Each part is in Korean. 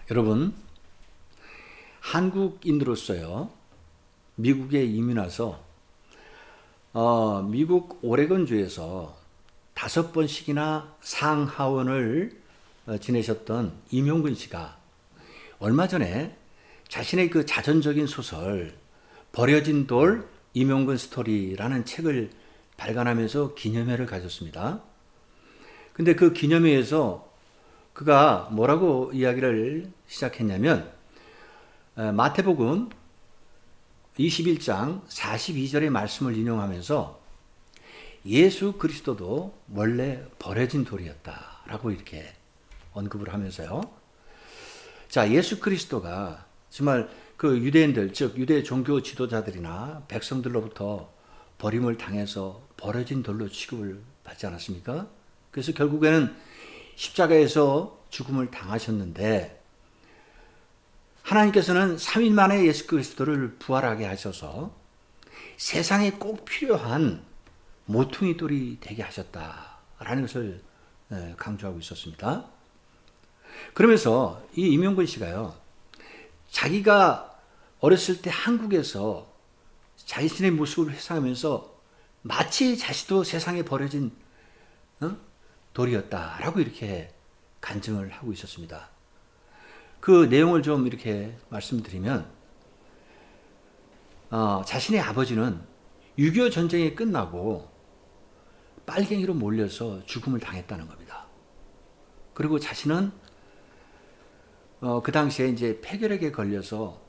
여러분, 한국인으로서요, 미국에 이민 와서 미국 오레곤주에서 5번씩이나 상하원을 지내셨던 임용근 씨가 얼마 전에 자신의 그 자전적인 소설 버려진 돌 임용근 스토리라는 책을 발간하면서 기념회를 가졌습니다. 근데 그 기념회에서 그가 뭐라고 이야기를 시작했냐면 마태복음 21장 42절의 말씀을 인용하면서 예수 그리스도도 원래 버려진 돌이었다라고 이렇게 언급을 하면서요. 자, 예수 그리스도가 정말 그 유대인들, 즉 유대 종교 지도자들이나 백성들로부터 버림을 당해서 버려진 돌로 취급을 받지 않았습니까? 그래서 결국에는 십자가에서 죽음을 당하셨는데 하나님께서는 3일 만에 예수 그리스도를 부활하게 하셔서 세상에 꼭 필요한 모퉁이 돌이 되게 하셨다라는 것을 강조하고 있었습니다. 그러면서 이 임용근 씨가요, 자기가 어렸을 때 한국에서 자신의 모습을 회상하면서 마치 자신도 세상에 버려진 돌이었다라고 이렇게 간증을 하고 있었습니다. 그 내용을 좀 이렇게 말씀드리면 자신의 아버지는 6.25 전쟁이 끝나고 빨갱이로 몰려서 죽음을 당했다는 겁니다. 그리고 자신은 그 당시에 이제 폐결핵에 걸려서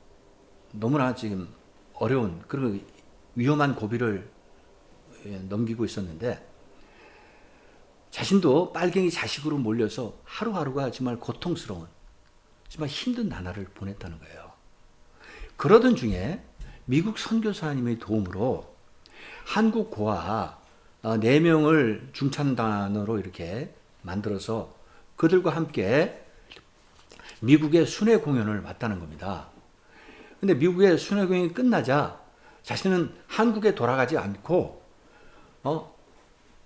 너무나 지금 어려운 그리고 위험한 고비를 넘기고 있었는데 자신도 빨갱이 자식으로 몰려서 하루하루가 정말 고통스러운 정말 힘든 나날을 보냈다는 거예요. 그러던 중에 미국 선교사님의 도움으로 한국 고아 4명을 중창단으로 이렇게 만들어서 그들과 함께 미국의 순회 공연을 왔다는 겁니다. 근데 미국의 순회 공연이 끝나자 자신은 한국에 돌아가지 않고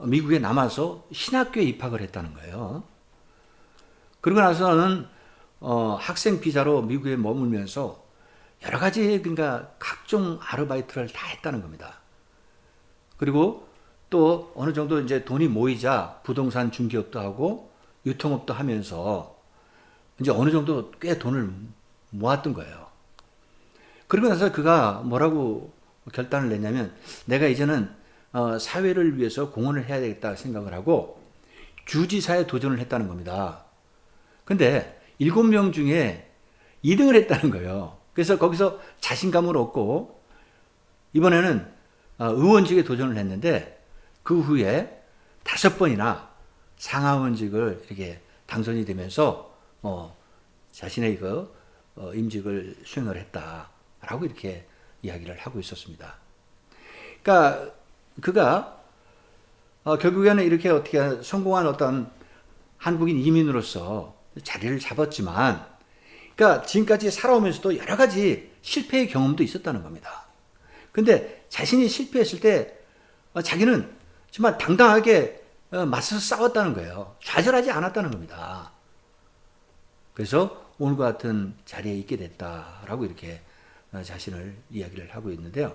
미국에 남아서 신학교에 입학을 했다는 거예요. 그러고 나서는 학생 비자로 미국에 머물면서 여러 가지 그러니까 각종 아르바이트를 다 했다는 겁니다. 그리고 또 어느 정도 이제 돈이 모이자 부동산 중개업도 하고 유통업도 하면서 이제 어느 정도 꽤 돈을 모았던 거예요. 그러고 나서 그가 뭐라고 결단을 냈냐면 내가 이제는 사회를 위해서 공헌을 해야 되겠다 생각을 하고 주지사에 도전을 했다는 겁니다. 근데 7명 중에 2등을 했다는 거예요. 그래서 거기서 자신감을 얻고 이번에는 의원직에 도전을 했는데 그 후에 5번이나 상하원직을 이렇게 당선이 되면서 자신의 그 임직을 수행을 했다라고 이렇게 이야기를 하고 있었습니다. 그러니까 그가 결국에는 이렇게 어떻게 성공한 어떤 한국인 이민으로서 자리를 잡았지만, 그러니까 지금까지 살아오면서도 여러 가지 실패의 경험도 있었다는 겁니다. 근데 자신이 실패했을 때 자기는 정말 당당하게 맞서서 싸웠다는 거예요. 좌절하지 않았다는 겁니다. 그래서 오늘과 같은 자리에 있게 됐다라고 이렇게 자신을 이야기를 하고 있는데요.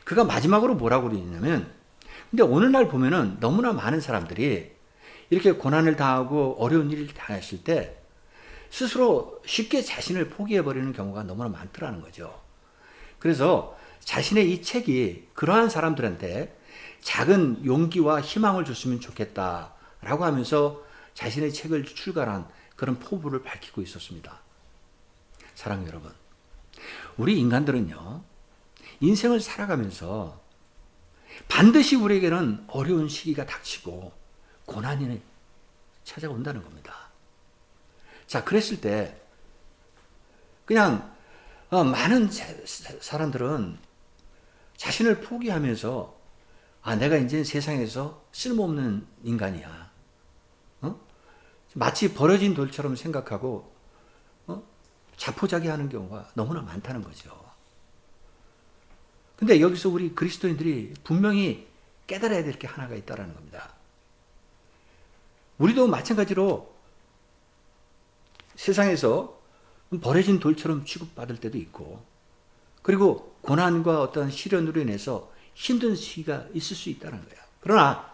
그가 마지막으로 뭐라고 그러냐면, 근데 오늘날 보면은 너무나 많은 사람들이 이렇게 고난을 당하고 어려운 일을 당했을 때 스스로 쉽게 자신을 포기해버리는 경우가 너무나 많더라는 거죠. 그래서 자신의 이 책이 그러한 사람들한테 작은 용기와 희망을 줬으면 좋겠다라고 하면서 자신의 책을 출간한 그런 포부를 밝히고 있었습니다. 사랑하는 여러분, 우리 인간들은요, 인생을 살아가면서 반드시 우리에게는 어려운 시기가 닥치고 고난이 찾아온다는 겁니다. 자, 그랬을 때 그냥 많은 사람들은 자신을 포기하면서 내가 이제 세상에서 쓸모없는 인간이야. 마치 버려진 돌처럼 생각하고 자포자기하는 경우가 너무나 많다는 거죠. 근데 여기서 우리 그리스도인들이 분명히 깨달아야 될 게 하나가 있다는 겁니다. 우리도 마찬가지로 세상에서 버려진 돌처럼 취급받을 때도 있고, 그리고 고난과 어떤 시련으로 인해서 힘든 시기가 있을 수 있다는 거예요. 그러나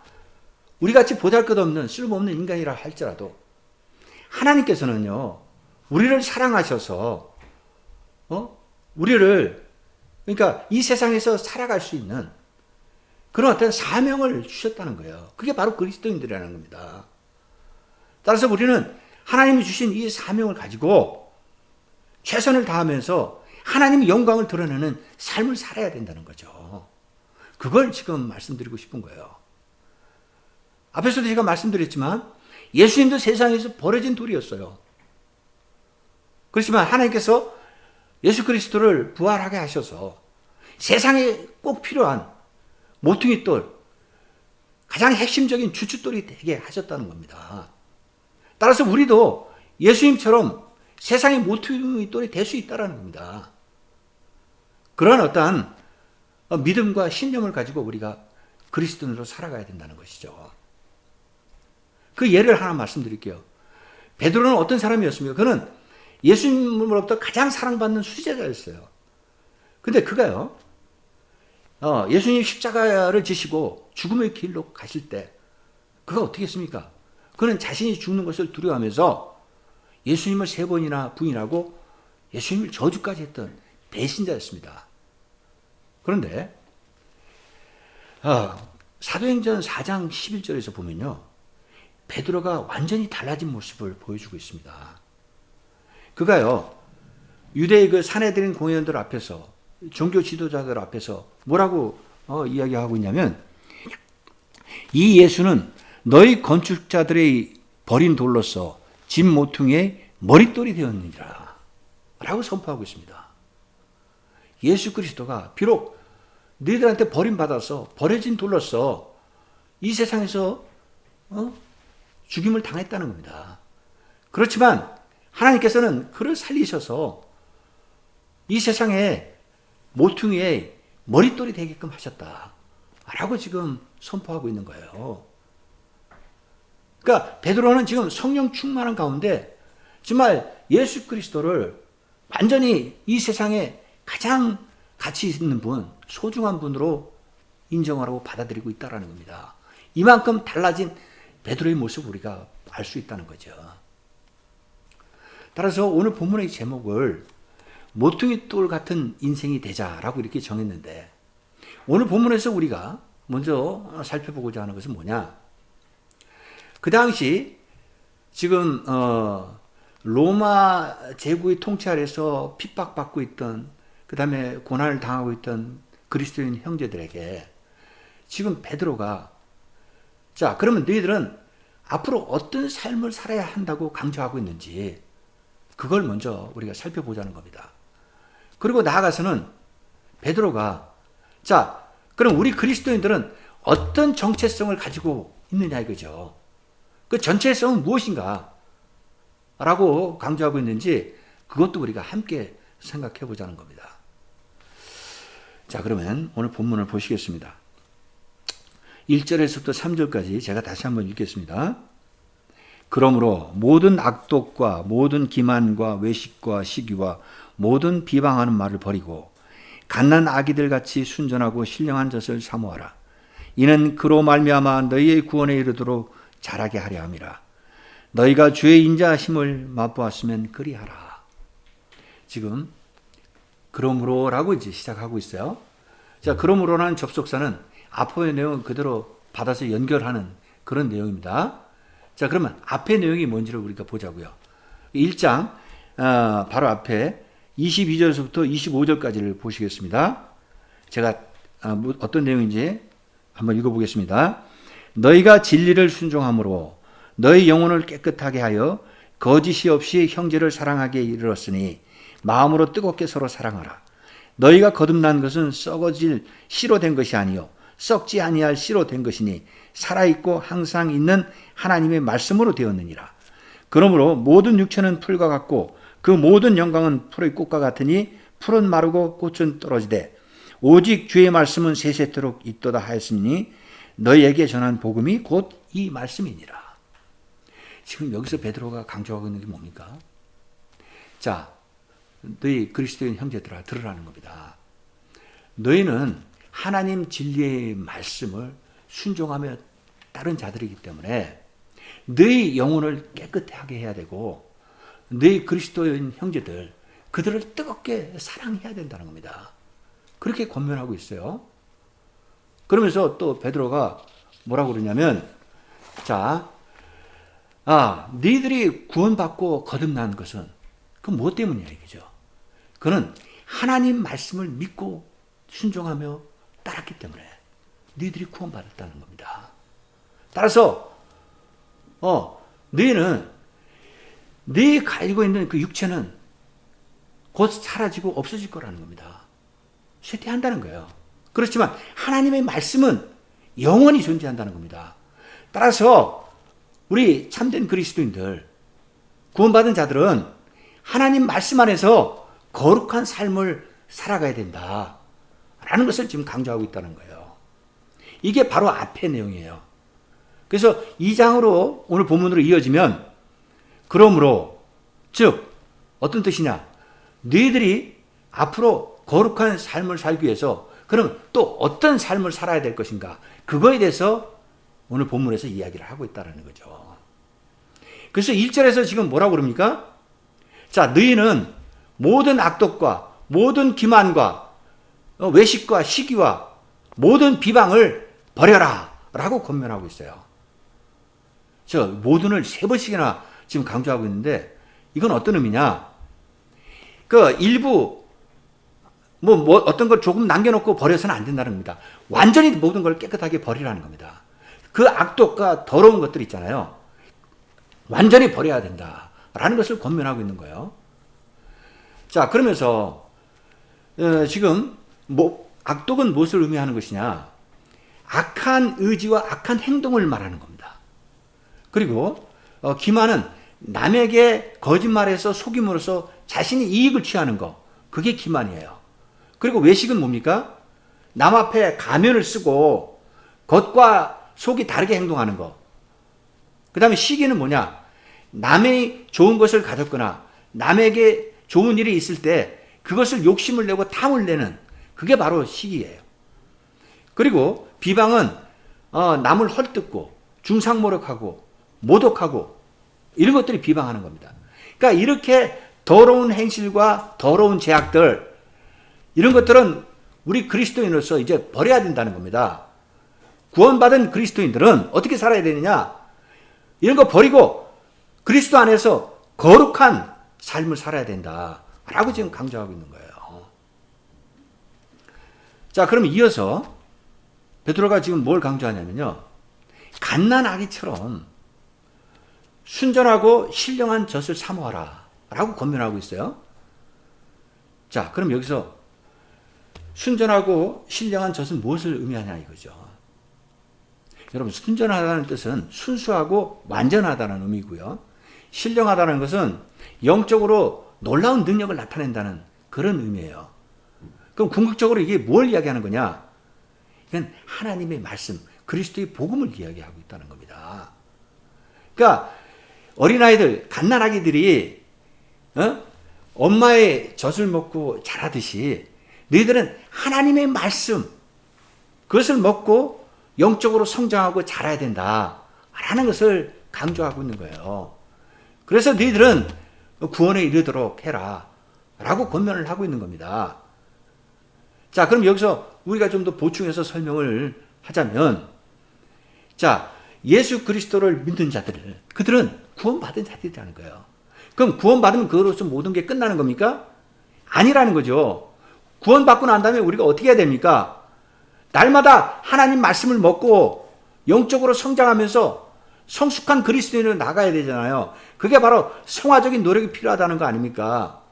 우리같이 보잘것없는 쓸모없는 인간이라 할지라도 하나님께서는요, 우리를 사랑하셔서 우리를, 그러니까 이 세상에서 살아갈 수 있는 그런 어떤 사명을 주셨다는 거예요. 그게 바로 그리스도인들이라는 겁니다. 따라서 우리는 하나님이 주신 이 사명을 가지고 최선을 다하면서 하나님의 영광을 드러내는 삶을 살아야 된다는 거죠. 그걸 지금 말씀드리고 싶은 거예요. 앞에서도 제가 말씀드렸지만 예수님도 세상에서 버려진 돌이었어요. 그렇지만 하나님께서 예수 그리스도를 부활하게 하셔서 세상에 꼭 필요한 모퉁이 돌, 가장 핵심적인 주춧돌이 되게 하셨다는 겁니다. 따라서 우리도 예수님처럼 세상의 모퉁이 돌이 될 수 있다는 겁니다. 그런 어떠한 믿음과 신념을 가지고 우리가 그리스도인으로 살아가야 된다는 것이죠. 그 예를 하나 말씀드릴게요. 베드로는 어떤 사람이었습니까? 그는 예수님으로부터 가장 사랑받는 수제자였어요. 근데 그가요, 예수님 십자가를 지시고 죽음의 길로 가실 때 그가 어떻게 했습니까? 그는 자신이 죽는 것을 두려워하면서 예수님을 3번이나 부인하고 예수님을 저주까지 했던 배신자였습니다. 그런데 사도행전 4장 11절에서 보면요, 베드로가 완전히 달라진 모습을 보여주고 있습니다. 그가요, 유대의 그 사내들인 공회원들 앞에서, 종교 지도자들 앞에서 뭐라고 이야기하고 있냐면, 이 예수는 너희 건축자들의 버린 돌로서 집 모퉁이의 머릿돌이 되었느니라 라고 선포하고 있습니다. 예수 그리스도가 비록 너희들한테 버림받아서 버려진 돌로서 이 세상에서 죽임을 당했다는 겁니다. 그렇지만 하나님께서는 그를 살리셔서 이 세상에 모퉁이의 머릿돌이 되게끔 하셨다라고 지금 선포하고 있는 거예요. 그러니까 베드로는 지금 성령 충만한 가운데 정말 예수 그리스도를 완전히 이 세상에 가장 가치 있는 분, 소중한 분으로 인정하고 받아들이고 있다는 겁니다. 이만큼 달라진 베드로의 모습을 우리가 알 수 있다는 거죠. 따라서 오늘 본문의 제목을 모퉁이 돌 같은 인생이 되자라고 이렇게 정했는데, 오늘 본문에서 우리가 먼저 살펴보고자 하는 것은 뭐냐? 그 당시 지금 로마 제국의 통치 아래서 핍박받고 있던, 그 다음에 고난을 당하고 있던 그리스도인 형제들에게 지금 베드로가, 자, 그러면 너희들은 앞으로 어떤 삶을 살아야 한다고 강조하고 있는지 그걸 먼저 우리가 살펴보자는 겁니다. 그리고 나아가서는 베드로가, 자, 그럼 우리 그리스도인들은 어떤 정체성을 가지고 있느냐 이거죠. 그 정체성은 무엇인가 라고 강조하고 있는지 그것도 우리가 함께 생각해 보자는 겁니다. 자, 그러면 오늘 본문을 보시겠습니다. 1절에서부터 3절까지 제가 다시 한번 읽겠습니다. 그러므로 모든 악독과 모든 기만과 외식과 시기와 모든 비방하는 말을 버리고 갓난 아기들 같이 순전하고 신령한 젖을 사모하라. 이는 그로 말미암아 너희의 구원에 이르도록 자라게 하려 함이라. 너희가 주의 인자하심을 맛보았으면 그리하라. 지금 그러므로라고 이제 시작하고 있어요. 자, 그러므로라는 접속사는 앞의 내용을 그대로 받아서 연결하는 그런 내용입니다. 자, 그러면 앞의 내용이 뭔지를 우리가 보자고요. 1장 바로 앞에 22절에서부터 25절까지를 보시겠습니다. 제가 어떤 내용인지 한번 읽어보겠습니다. 너희가 진리를 순종함으로 너희 영혼을 깨끗하게 하여 거짓이 없이 형제를 사랑하게 이르렀으니 마음으로 뜨겁게 서로 사랑하라. 너희가 거듭난 것은 썩어질 씨로 된 것이 아니요 썩지 아니할 씨로 된 것이니 살아있고 항상 있는 하나님의 말씀으로 되었느니라. 그러므로 모든 육체는 풀과 같고 그 모든 영광은 풀의 꽃과 같으니 풀은 마르고 꽃은 떨어지되 오직 주의 말씀은 세세토록 있도다 하였으니 너희에게 전한 복음이 곧 이 말씀이니라. 지금 여기서 베드로가 강조하고 있는 게 뭡니까? 자, 너희 그리스도인 형제들아 들으라는 겁니다. 너희는 하나님 진리의 말씀을 순종하며 따른 자들이기 때문에 너희 영혼을 깨끗하게 해야 되고 너희 그리스도인 형제들 그들을 뜨겁게 사랑해야 된다는 겁니다. 그렇게 권면하고 있어요. 그러면서 또 베드로가 뭐라고 그러냐면 너희들이 구원받고 거듭난 것은 그건 무엇 때문이냐 이거죠. 그는 하나님 말씀을 믿고 순종하며 따랐기 때문에 너희들이 구원받았다는 겁니다. 따라서 너희는 너희 가지고 있는 그 육체는 곧 사라지고 없어질 거라는 겁니다. 쇠퇴한다는 거예요. 그렇지만 하나님의 말씀은 영원히 존재한다는 겁니다. 따라서 우리 참된 그리스도인들, 구원받은 자들은 하나님 말씀 안에서 거룩한 삶을 살아가야 된다라는 것을 지금 강조하고 있다는 거예요. 이게 바로 앞의 내용이에요. 그래서 2장으로 오늘 본문으로 이어지면 그러므로 즉 어떤 뜻이냐? 너희들이 앞으로 거룩한 삶을 살기 위해서 그럼 또 어떤 삶을 살아야 될 것인가? 그거에 대해서 오늘 본문에서 이야기를 하고 있다는 거죠. 그래서 1절에서 지금 뭐라고 그럽니까? 자, 너희는 모든 악독과 모든 기만과 외식과 시기와 모든 비방을 버려라 라고 권면하고 있어요. 저 모든을 3번씩이나 지금 강조하고 있는데 이건 어떤 의미냐? 그 일부 어떤 걸 조금 남겨놓고 버려서는 안 된다는 겁니다. 완전히 모든 걸 깨끗하게 버리라는 겁니다. 그 악독과 더러운 것들 있잖아요. 완전히 버려야 된다라는 것을 권면하고 있는 거예요. 자, 그러면서 지금 악독은 무엇을 의미하는 것이냐? 악한 의지와 악한 행동을 말하는 겁니다. 그리고 기만은 남에게 거짓말해서 속임으로써 자신이 이익을 취하는 거, 그게 기만이에요. 그리고 외식은 뭡니까? 남 앞에 가면을 쓰고 겉과 속이 다르게 행동하는 거. 그 다음에 시기는 뭐냐? 남의 좋은 것을 가졌거나 남에게 좋은 일이 있을 때 그것을 욕심을 내고 탐을 내는 그게 바로 시기예요. 그리고 비방은 남을 헐뜯고 중상모략하고 모독하고 이런 것들이 비방하는 겁니다. 그러니까 이렇게 더러운 행실과 더러운 죄악들 이런 것들은 우리 그리스도인으로서 이제 버려야 된다는 겁니다. 구원받은 그리스도인들은 어떻게 살아야 되느냐? 이런 거 버리고 그리스도 안에서 거룩한 삶을 살아야 된다라고 지금 강조하고 있는 거예요. 자, 그럼 이어서 베드로가 지금 뭘 강조하냐면요. 갓난아기처럼 순전하고 신령한 젖을 사모하라 라고 권면하고 있어요. 자, 그럼 여기서 순전하고 신령한 젖은 무엇을 의미하냐 이거죠. 여러분, 순전하다는 뜻은 순수하고 완전하다는 의미고요. 신령하다는 것은 영적으로 놀라운 능력을 나타낸다는 그런 의미예요. 그럼 궁극적으로 이게 뭘 이야기하는 거냐? 이건 하나님의 말씀, 그리스도의 복음을 이야기하고 있다는 겁니다. 그러니까 어린아이들, 갓난아기들이 엄마의 젖을 먹고 자라듯이 너희들은 하나님의 말씀, 그것을 먹고 영적으로 성장하고 자라야 된다라는 것을 강조하고 있는 거예요. 그래서 너희들은 구원에 이르도록 해라 라고 권면을 하고 있는 겁니다. 자, 그럼 여기서 우리가 좀 더 보충해서 설명을 하자면, 자, 예수 그리스도를 믿는 자들, 그들은 구원받은 자들이라는 거예요. 그럼 구원받으면 그것으로서 모든 게 끝나는 겁니까? 아니라는 거죠. 구원받고 난 다음에 우리가 어떻게 해야 됩니까? 날마다 하나님 말씀을 먹고 영적으로 성장하면서 성숙한 그리스도인으로 나가야 되잖아요. 그게 바로 성화적인 노력이 필요하다는 거 아닙니까?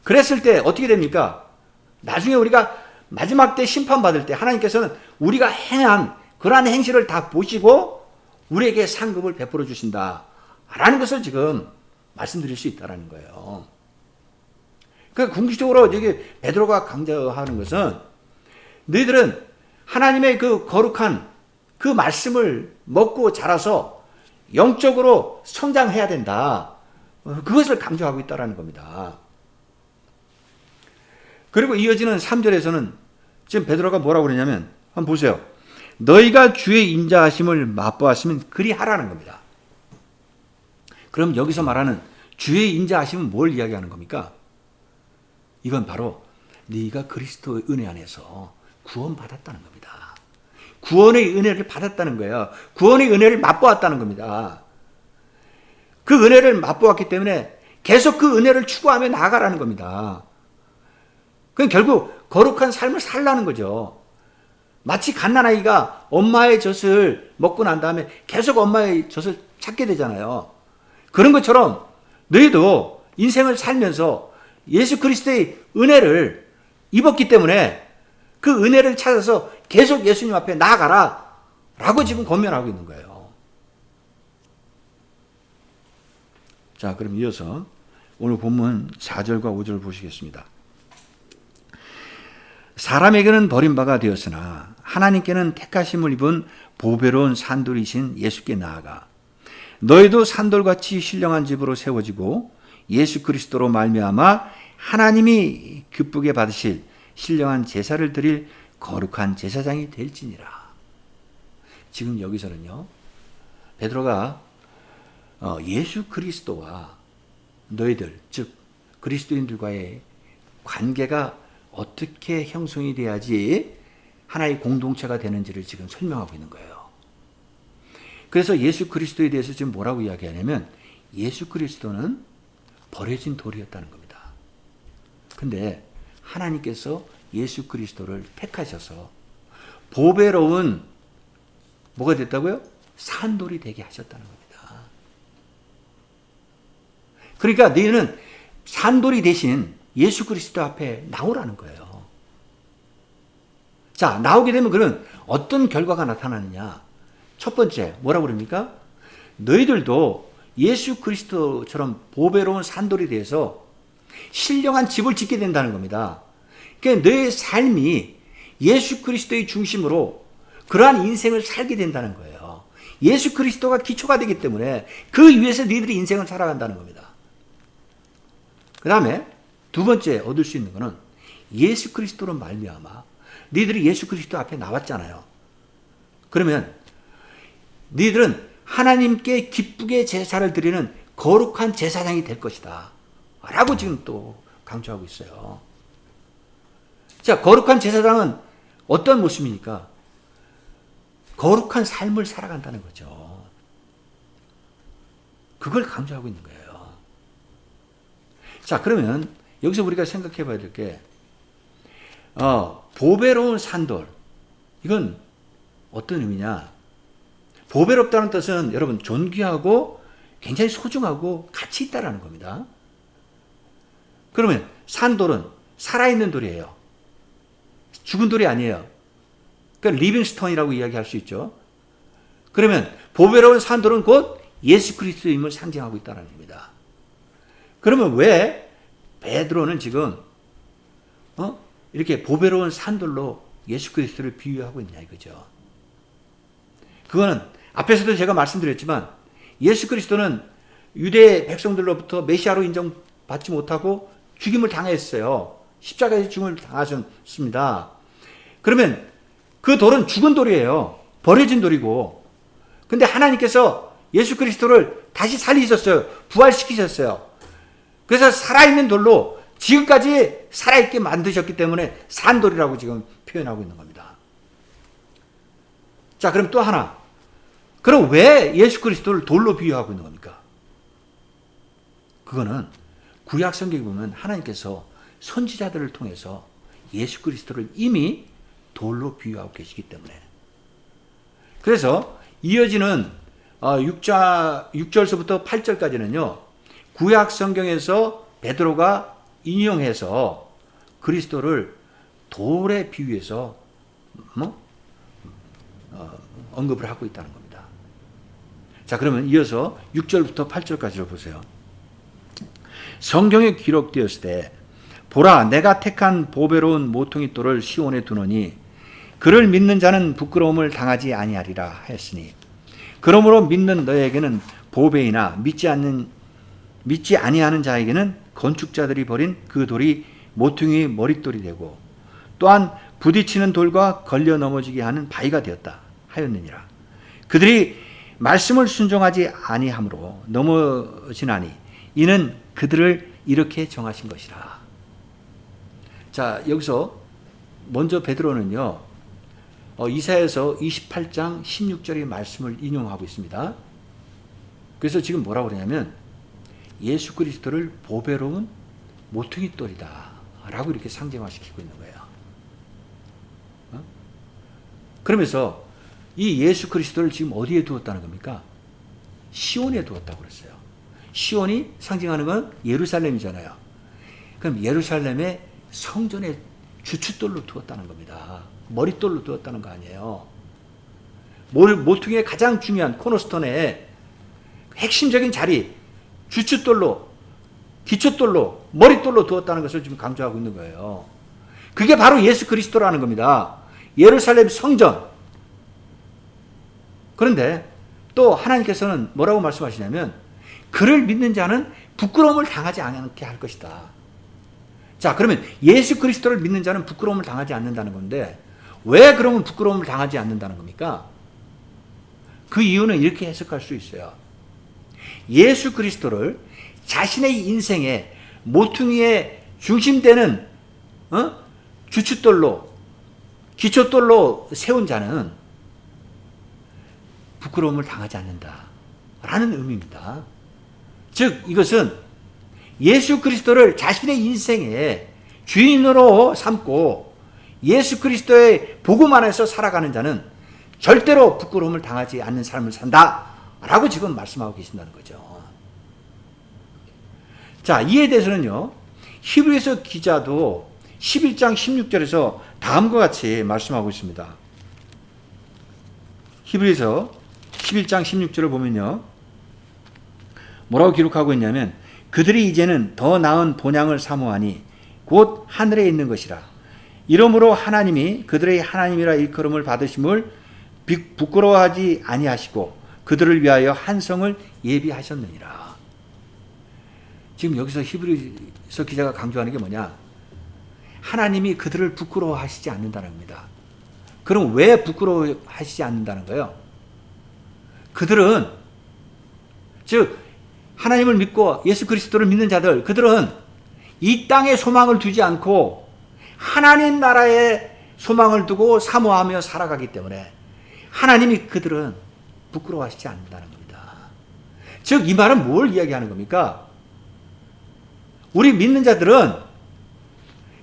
그랬을 때 어떻게 됩니까? 나중에 우리가 마지막 때 심판받을 때 하나님께서는 우리가 행한 그러한 행실을 다 보시고 우리에게 상급을 베풀어 주신다 라는 것을 지금 말씀드릴 수 있다는 거예요. 그러니까 궁극적으로 여기 베드로가 강조하는 것은 너희들은 하나님의 그 거룩한 그 말씀을 먹고 자라서 영적으로 성장해야 된다. 그것을 강조하고 있다는 겁니다. 그리고 이어지는 3절에서는 지금 베드로가 뭐라고 그러냐면 한번 보세요. 너희가 주의 인자하심을 맛보았으면 그리 하라는 겁니다. 그럼 여기서 말하는 주의 인자하심은 뭘 이야기하는 겁니까? 이건 바로 네가 그리스도의 은혜 안에서 구원받았다는 겁니다. 구원의 은혜를 받았다는 거예요. 구원의 은혜를 맛보았다는 겁니다. 그 은혜를 맛보았기 때문에 계속 그 은혜를 추구하며 나아가라는 겁니다. 그럼 결국 거룩한 삶을 살라는 거죠. 마치 갓난아이가 엄마의 젖을 먹고 난 다음에 계속 엄마의 젖을 찾게 되잖아요. 그런 것처럼 너희도 인생을 살면서 예수 그리스도의 은혜를 입었기 때문에 그 은혜를 찾아서 계속 예수님 앞에 나아가라 라고 지금 권면하고 있는 거예요. 자, 그럼 이어서 오늘 본문 4절과 5절을 보시겠습니다. 사람에게는 버림바가 되었으나 하나님께는 택하심을 입은 보배로운 산돌이신 예수께 나아가 너희도 산돌같이 신령한 집으로 세워지고 예수 그리스도로 말미암아 하나님이 기쁘게 받으실 신령한 제사를 드릴 거룩한 제사장이 될지니라. 지금 여기서는요, 베드로가 예수 그리스도와 너희들, 즉 그리스도인들과의 관계가 어떻게 형성이 돼야지 하나의 공동체가 되는지를 지금 설명하고 있는 거예요. 그래서 예수 그리스도에 대해서 지금 뭐라고 이야기하냐면 예수 그리스도는 버려진 돌이었다는 겁니다. 근데 하나님께서 예수 그리스도를 택하셔서 보배로운 뭐가 됐다고요? 산돌이 되게 하셨다는 겁니다. 그러니까 너희는 산돌이 대신 예수 그리스도 앞에 나오라는 거예요. 자, 나오게 되면 그런 어떤 결과가 나타나느냐? 첫 번째, 뭐라고 그럽니까? 너희들도 예수 그리스도처럼 보배로운 산돌이 돼서 신령한 집을 짓게 된다는 겁니다. 그러니까 너의 삶이 예수 그리스도의 중심으로 그러한 인생을 살게 된다는 거예요. 예수 그리스도가 기초가 되기 때문에 그 위에서 너희들이 인생을 살아간다는 겁니다. 그 다음에 두 번째 얻을 수 있는 것은 예수 그리스도로 말미암아 너희들이 예수 그리스도 앞에 나왔잖아요. 그러면 너희들은 하나님께 기쁘게 제사를 드리는 거룩한 제사장이 될 것이다 라고 지금 또 강조하고 있어요. 자, 거룩한 제사장은 어떤 모습입니까? 거룩한 삶을 살아간다는 거죠. 그걸 강조하고 있는 거예요. 자, 그러면 여기서 우리가 생각해 봐야 될 게 보배로운 산돌, 이건 어떤 의미냐? 보배롭다는 뜻은 여러분 존귀하고 굉장히 소중하고 가치 있다라는 겁니다. 그러면 산돌은 살아있는 돌이에요. 죽은 돌이 아니에요. 그러니까 리빙스톤이라고 이야기할 수 있죠. 그러면 보배로운 산돌은 곧 예수 그리스도임을 상징하고 있다는 겁니다. 그러면 왜 베드로는 지금 이렇게 보배로운 산돌로 예수 그리스도를 비유하고 있냐 이거죠. 그거는 앞에서도 제가 말씀드렸지만 예수 그리스도는 유대 백성들로부터 메시아로 인정받지 못하고 죽임을 당했어요. 십자가에서 죽임을 당하셨습니다. 그러면 그 돌은 죽은 돌이에요. 버려진 돌이고. 근데 하나님께서 예수 그리스도를 다시 살리셨어요. 부활시키셨어요. 그래서 살아있는 돌로 지금까지 살아있게 만드셨기 때문에 산돌이라고 지금 표현하고 있는 겁니다. 자, 그럼 또 하나. 그럼 왜 예수 그리스도를 돌로 비유하고 있는 겁니까? 그거는 구약 성경에 보면 하나님께서 선지자들을 통해서 예수 그리스도를 이미 돌로 비유하고 계시기 때문에. 그래서 이어지는 6절서부터 8절까지는요. 구약 성경에서 베드로가 인용해서 그리스도를 돌에 비유해서 언급을 하고 있다는 겁니다. 자, 그러면 이어서 6절부터 8절까지를 보세요. 성경에 기록되었을 때 보라 내가 택한 보배로운 모퉁이 돌을 시온에 두노니 그를 믿는 자는 부끄러움을 당하지 아니하리라 하였으니 그러므로 믿는 너에게는 보배이나 믿지 아니하는 자에게는 건축자들이 버린 그 돌이 모퉁이 머릿돌이 되고 또한 부딪히는 돌과 걸려 넘어지게 하는 바위가 되었다 하였느니라. 그들이 말씀을 순종하지 아니함으로 넘어지나니 이는 그들을 이렇게 정하신 것이라. 자, 여기서 먼저 베드로는요, 이사야서 28장 16절의 말씀을 인용하고 있습니다. 그래서 지금 뭐라고 그러냐면 예수 그리스도를 보배로운 모퉁이 돌이다 라고 이렇게 상징화시키고 있는 거예요. 그러면서 이 예수 그리스도를 지금 어디에 두었다는 겁니까? 시온에 두었다고 그랬어요. 시온이 상징하는 건 예루살렘이잖아요. 그럼 예루살렘의 성전의 주춧돌로 두었다는 겁니다. 머릿돌로 두었다는 거 아니에요. 모퉁이의 가장 중요한 코너스톤의 핵심적인 자리, 주춧돌로, 기초돌로, 머릿돌로 두었다는 것을 지금 강조하고 있는 거예요. 그게 바로 예수 그리스도라는 겁니다. 예루살렘 성전. 그런데 또 하나님께서는 뭐라고 말씀하시냐면 그를 믿는 자는 부끄러움을 당하지 않게 할 것이다. 자, 그러면 예수 그리스도를 믿는 자는 부끄러움을 당하지 않는다는 건데 왜 그러면 부끄러움을 당하지 않는다는 겁니까? 그 이유는 이렇게 해석할 수 있어요. 예수 그리스도를 자신의 인생의 모퉁이의 중심되는 주춧돌로, 기초돌로 세운 자는 부끄러움을 당하지 않는다라는 의미입니다. 즉 이것은 예수 그리스도를 자신의 인생의 주인으로 삼고 예수 그리스도의 복음 안에서 살아가는 자는 절대로 부끄러움을 당하지 않는 삶을 산다라고 지금 말씀하고 계신다는 거죠. 자, 이에 대해서는요, 히브리서 기자도 11장 16절에서 다음과 같이 말씀하고 있습니다. 히브리서 11장 16절을 보면요, 뭐라고 기록하고 있냐면 그들이 이제는 더 나은 본향을 사모하니 곧 하늘에 있는 것이라. 이러므로 하나님이 그들의 하나님이라 일컬음을 받으심을 부끄러워하지 아니하시고 그들을 위하여 한 성을 예비하셨느니라. 지금 여기서 히브리서 기자가 강조하는 게 뭐냐? 하나님이 그들을 부끄러워하시지 않는다는 겁니다. 그럼 왜 부끄러워하시지 않는다는 거예요? 그들은, 즉 하나님을 믿고 예수 그리스도를 믿는 자들, 그들은 이 땅에 소망을 두지 않고 하나님 나라에 소망을 두고 사모하며 살아가기 때문에 하나님이 그들은 부끄러워하시지 않는다는 겁니다. 즉 이 말은 뭘 이야기하는 겁니까? 우리 믿는 자들은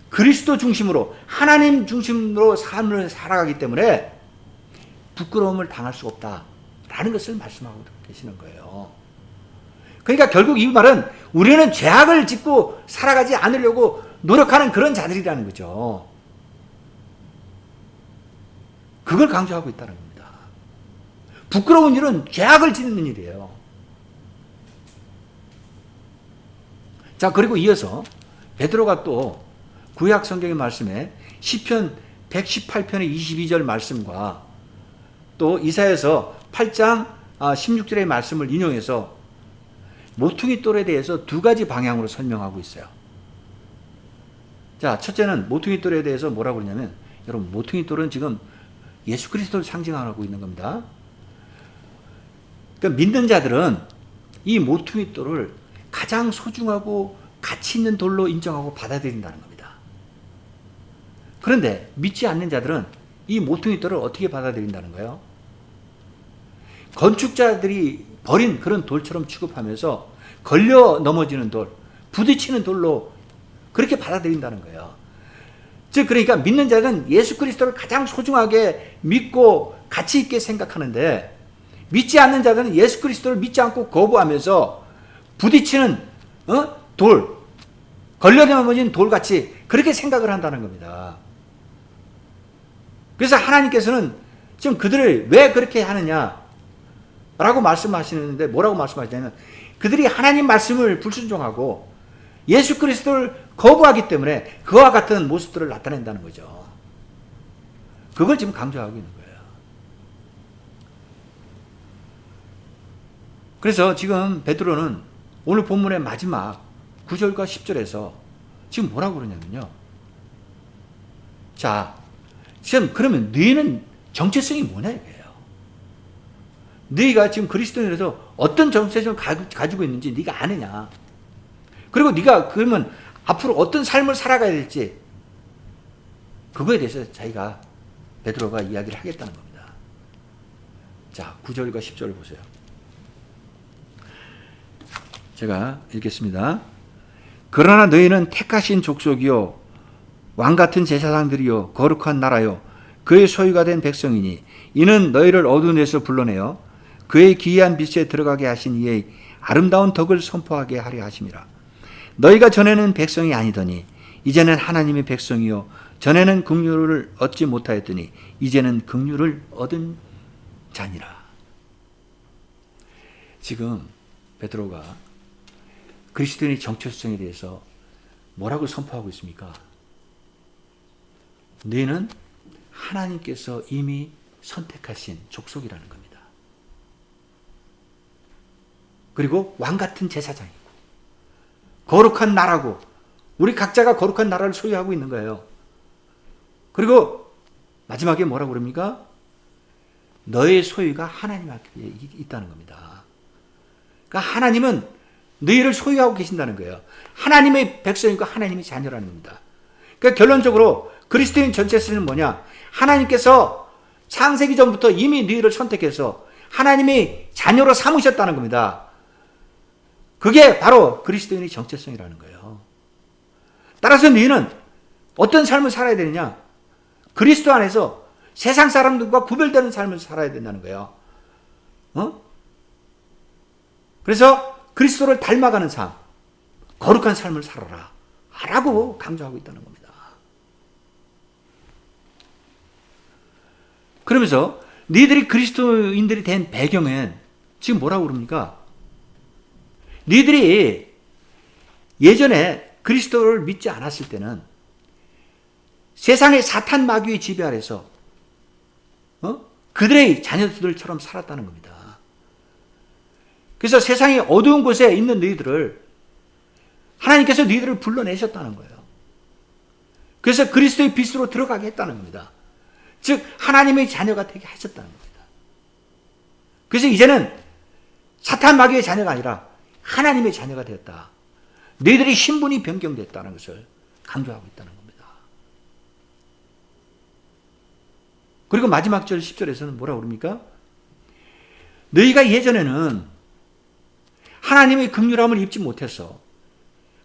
그리스도 중심으로, 하나님 중심으로 삶을 살아가기 때문에 부끄러움을 당할 수 없다라는 것을 말씀하고 계시는 거예요. 그러니까 결국 이 말은 우리는 죄악을 짓고 살아가지 않으려고 노력하는 그런 자들이라는 거죠. 그걸 강조하고 있다는 겁니다. 부끄러운 일은 죄악을 짓는 일이에요. 자, 그리고 이어서 베드로가 또 구약 성경의 말씀에 시편 118편의 22절 말씀과 또 이사야서 8장 16절의 말씀을 인용해서 모퉁이 돌에 대해서 두 가지 방향으로 설명하고 있어요. 자, 첫째는 모퉁이 돌에 대해서 뭐라고 그러냐면, 여러분 모퉁이 돌은 지금 예수 그리스도를 상징하고 있는 겁니다. 그러니까 믿는 자들은 이 모퉁이 돌을 가장 소중하고 가치 있는 돌로 인정하고 받아들인다는 겁니다. 그런데 믿지 않는 자들은 이 모퉁이 돌을 어떻게 받아들인다는 거예요? 건축자들이 버린 그런 돌처럼 취급하면서 걸려 넘어지는 돌, 부딪히는 돌로 그렇게 받아들인다는 거예요. 즉 그러니까 믿는 자는 예수 그리스도를 가장 소중하게 믿고 가치 있게 생각하는데, 믿지 않는 자들은 예수 그리스도를 믿지 않고 거부하면서 부딪히는 돌, 걸려 넘어진 돌같이 그렇게 생각을 한다는 겁니다. 그래서 하나님께서는 지금 그들을 왜 그렇게 하느냐 라고 말씀하시는데, 뭐라고 말씀하시냐면 그들이 하나님 말씀을 불순종하고 예수 그리스도를 거부하기 때문에 그와 같은 모습들을 나타낸다는 거죠. 그걸 지금 강조하고 있는 거예요. 그래서 지금 베드로는 오늘 본문의 마지막 9절과 10절에서 지금 뭐라고 그러냐면요. 자, 지금 그러면 너희는 정체성이 뭐냐 이거예요. 너희가 지금 그리스도인으로서 어떤 정체성을 가지고 있는지 네가 아느냐. 그리고 네가 그러면 앞으로 어떤 삶을 살아가야 될지 그거에 대해서 자기가 베드로가 이야기를 하겠다는 겁니다. 자, 9절과 10절을 보세요. 제가 읽겠습니다. 그러나 너희는 택하신 족속이요 왕같은 제사장들이요 거룩한 나라요 그의 소유가 된 백성이니 이는 너희를 어두운 데서 불러내어 그의 기이한 빛에 들어가게 하신 이의 아름다운 덕을 선포하게 하려 하심이라. 너희가 전에는 백성이 아니더니 이제는 하나님의 백성이요 전에는 긍휼을 얻지 못하였더니 이제는 긍휼을 얻은 자니라. 지금 베드로가 그리스도인의 정체성에 대해서 뭐라고 선포하고 있습니까? 너희는 하나님께서 이미 선택하신 족속이라는 겁니다. 그리고 왕같은 제사장이고 거룩한 나라고 우리 각자가 거룩한 나라를 소유하고 있는 거예요. 그리고 마지막에 뭐라고 그럽니까? 너의 소유가 하나님 앞에 있다는 겁니다. 그러니까 하나님은 너희를 소유하고 계신다는 거예요. 하나님의 백성이고 하나님의 자녀라는 겁니다. 그러니까 결론적으로 그리스도인 전체성은 뭐냐? 하나님께서 창세기 전부터 이미 너희를 선택해서 하나님의 자녀로 삼으셨다는 겁니다. 그게 바로 그리스도인의 정체성이라는 거예요. 따라서 너희는 어떤 삶을 살아야 되느냐? 그리스도 안에서 세상 사람들과 구별되는 삶을 살아야 된다는 거예요. 그래서 그리스도를 닮아가는 삶, 거룩한 삶을 살아라 라고 강조하고 있다는 겁니다. 그러면서 너희들이 그리스도인들이 된 배경은 지금 뭐라고 그럽니까? 너희들이 예전에 그리스도를 믿지 않았을 때는 세상의 사탄 마귀의 지배 아래서 그들의 자녀들처럼 살았다는 겁니다. 그래서 세상의 어두운 곳에 있는 너희들을 하나님께서 너희들을 불러내셨다는 거예요. 그래서 그리스도의 빛으로 들어가게 했다는 겁니다. 즉 하나님의 자녀가 되게 하셨다는 겁니다. 그래서 이제는 사탄 마귀의 자녀가 아니라 하나님의 자녀가 되었다. 너희들의 신분이 변경됐다는 것을 강조하고 있다는 겁니다. 그리고 마지막 절 10절에서는 뭐라고 그럽니까? 너희가 예전에는 하나님의 긍휼함을 입지 못해서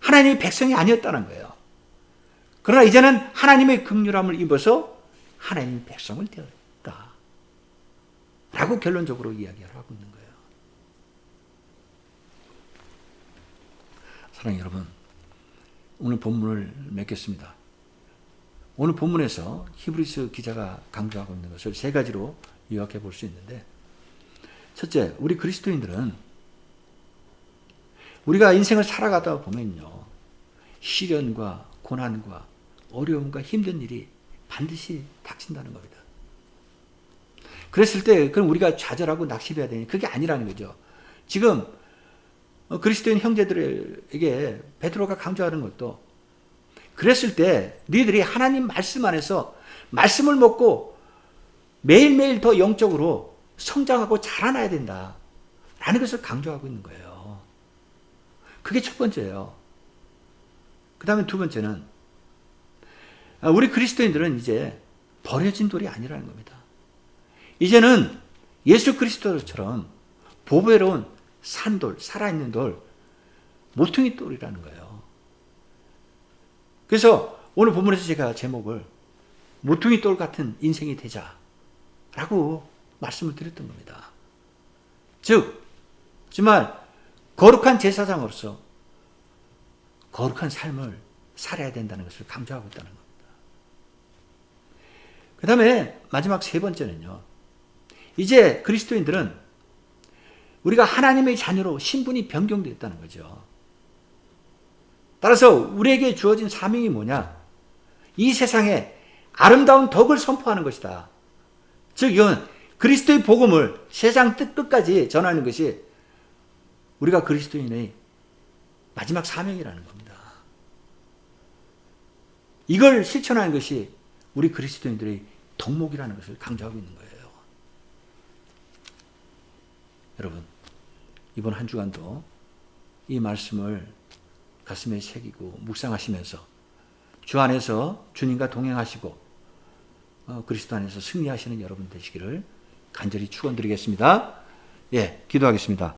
하나님의 백성이 아니었다는 거예요. 그러나 이제는 하나님의 긍휼함을 입어서 하나님의 백성을 되었다. 라고 결론적으로 이야기를 하고 있는 거예요. 사랑하는 여러분, 오늘 본문을 맺겠습니다. 오늘 본문에서 히브리서 기자가 강조하고 있는 것을 세 가지로 요약해 볼 수 있는데, 첫째, 우리 그리스도인들은 우리가 인생을 살아가다 보면요, 시련과 고난과 어려움과 힘든 일이 반드시 닥친다는 겁니다. 그랬을 때 그럼 우리가 좌절하고 낙심해야 되니 그게 아니라는 거죠. 지금 그리스도인 형제들에게 베드로가 강조하는 것도 그랬을 때 너희들이 하나님 말씀 안에서 말씀을 먹고 매일매일 더 영적으로 성장하고 자라나야 된다라는 것을 강조하고 있는 거예요. 그게 첫 번째예요. 그 다음에 두 번째는 우리 그리스도인들은 이제 버려진 돌이 아니라는 겁니다. 이제는 예수 그리스도처럼 보배로운 산돌, 살아있는 돌, 모퉁이 돌이라는 거예요. 그래서 오늘 본문에서 제가 제목을 모퉁이 돌 같은 인생이 되자라고 말씀을 드렸던 겁니다. 즉, 정말 거룩한 제사장으로서 거룩한 삶을 살아야 된다는 것을 강조하고 있다는 겁니다. 그 다음에 마지막 세 번째는요, 이제 그리스도인들은 우리가 하나님의 자녀로 신분이 변경되었다는 거죠. 따라서 우리에게 주어진 사명이 뭐냐? 이 세상에 아름다운 덕을 선포하는 것이다. 즉 이건 그리스도의 복음을 세상 끝까지 전하는 것이 우리가 그리스도인의 마지막 사명이라는 겁니다. 이걸 실천하는 것이 우리 그리스도인들의 덕목이라는 것을 강조하고 있는 거예요. 여러분, 이번 한 주간도 이 말씀을 가슴에 새기고 묵상하시면서 주 안에서 주님과 동행하시고 그리스도 안에서 승리하시는 여러분 되시기를 간절히 축원드리겠습니다. 예, 기도하겠습니다.